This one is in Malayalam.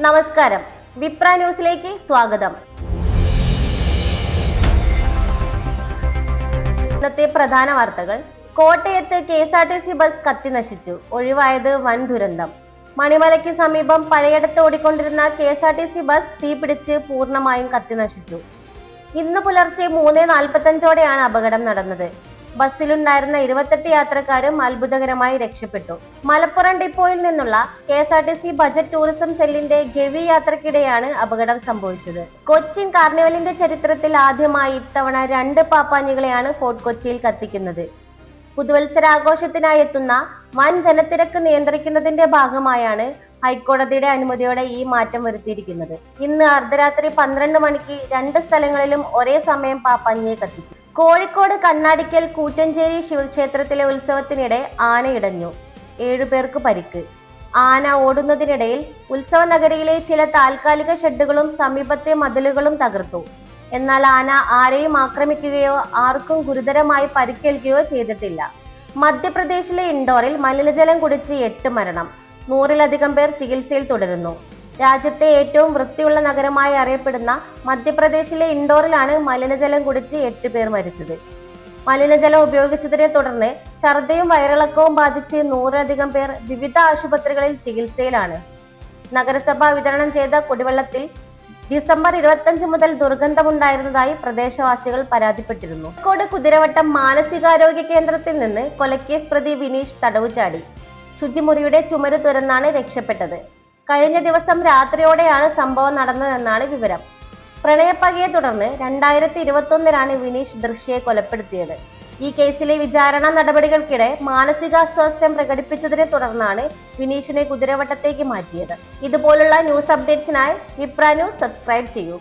നമസ്കാരം, വിപ്ര ന്യൂസിലേക്ക് സ്വാഗതം. ഇന്നത്തെ പ്രധാന വാർത്തകൾ. കോട്ടയത്ത് KSRTC ബസ് കത്തിനശിച്ചു, ഒഴിവായത് വൻ ദുരന്തം. മണിമലയ്ക്ക് സമീപം പഴയടത്ത് ഓടിക്കൊണ്ടിരുന്ന KSRTC ബസ് തീപിടിച്ച് പൂർണ്ണമായും കത്തിനശിച്ചു. ഇന്ന് പുലർച്ചെ 3:45 അപകടം നടന്നത്. ബസ്സിലുണ്ടായിരുന്ന 28 യാത്രക്കാരും അത്ഭുതകരമായി രക്ഷപ്പെട്ടു. മലപ്പുറം ഡിപ്പോയിൽ നിന്നുള്ള KSRTC ബജറ്റ് ടൂറിസം സെല്ലിന്റെ ഗവി യാത്രക്കിടെയാണ് അപകടം സംഭവിച്ചത്. കൊച്ചിൻ കാർണിവലിന്റെ ചരിത്രത്തിൽ ആദ്യമായി ഇത്തവണ 2 പാപ്പാഞ്ഞികളെയാണ് ഫോർട്ട് കൊച്ചിയിൽ കത്തിക്കുന്നത്. പുതുവത്സരാഘോഷത്തിനായി എത്തുന്ന വൻ ജനത്തിരക്ക് നിയന്ത്രിക്കുന്നതിന്റെ ഭാഗമായാണ് ഹൈക്കോടതിയുടെ അനുമതിയോടെ ഈ മാറ്റം വരുത്തിയിരിക്കുന്നത്. ഇന്ന് അർദ്ധരാത്രി 12 മണിക്ക് 2 സ്ഥലങ്ങളിലും ഒരേ സമയം പാപ്പാഞ്ഞിയെ കത്തിക്കും. കോഴിക്കോട് കണ്ണാടിക്കൽ കൂറ്റഞ്ചേരി ശിവക്ഷേത്രത്തിലെ ഉത്സവത്തിനിടെ ആനയിടഞ്ഞു, 7 പേർക്ക് പരിക്ക്. ആന ഓടുന്നതിനിടയിൽ ഉത്സവ നഗരിയിലെ ചില താൽക്കാലിക ഷെഡുകളും സമീപത്തെ മതിലുകളും തകർത്തു. എന്നാൽ ആന ആരെയും ആക്രമിക്കുകയോ ആർക്കും ഗുരുതരമായി പരിക്കേൽക്കുകയോ ചെയ്തിട്ടില്ല. മധ്യപ്രദേശിലെ ഇൻഡോറിൽ മലിനജലം കുടിച്ച് 8 മരണം, 100-ലധികം പേർ ചികിത്സയിൽ തുടരുന്നു. രാജ്യത്തെ ഏറ്റവും വൃത്തിയുള്ള നഗരമായി അറിയപ്പെടുന്ന മധ്യപ്രദേശിലെ ഇൻഡോറിലാണ് മലിനജലം കുടിച്ച് 8 പേർ മരിച്ചത്. മലിനജലം ഉപയോഗിച്ചതിനെ തുടർന്ന് ഛർദ്ദിയും വയറിളക്കവും ബാധിച്ച് 100-ലധികം പേർ വിവിധ ആശുപത്രികളിൽ ചികിത്സയിലാണ്. നഗരസഭ വിതരണം ചെയ്ത കുടിവെള്ളത്തിൽ ഡിസംബർ 25 മുതൽ ദുർഗന്ധമുണ്ടായിരുന്നതായി പ്രദേശവാസികൾ പരാതിപ്പെട്ടിരുന്നു. കോഴിക്കോട് കുതിരവട്ടം മാനസികാരോഗ്യ കേന്ദ്രത്തിൽ നിന്ന് കൊലക്കേസ് പ്രതി വിനീഷ് തടവു ചാടി. ശുചിമുറിയുടെ ചുമര് തുറന്നാണ് രക്ഷപ്പെട്ടത്. കഴിഞ്ഞ ദിവസം രാത്രിയോടെയാണ് സംഭവം നടന്നതെന്നാണ് വിവരം. പ്രണയപ്പകയെ തുടർന്ന് 2021 വിനീഷ് ദൃശ്യയെ കൊലപ്പെടുത്തിയത്. ഈ കേസിലെ വിചാരണ നടപടികൾക്കിടെ മാനസികാസ്വാസ്ഥ്യം പ്രകടിപ്പിച്ചതിനെ തുടർന്നാണ് വിനീഷിനെ കുതിരവട്ടത്തേക്ക് മാറ്റിയത്. ഇതുപോലുള്ള ന്യൂസ് അപ്ഡേറ്റ്സിനായി വിപ്ര ന്യൂസ് സബ്സ്ക്രൈബ് ചെയ്യൂ.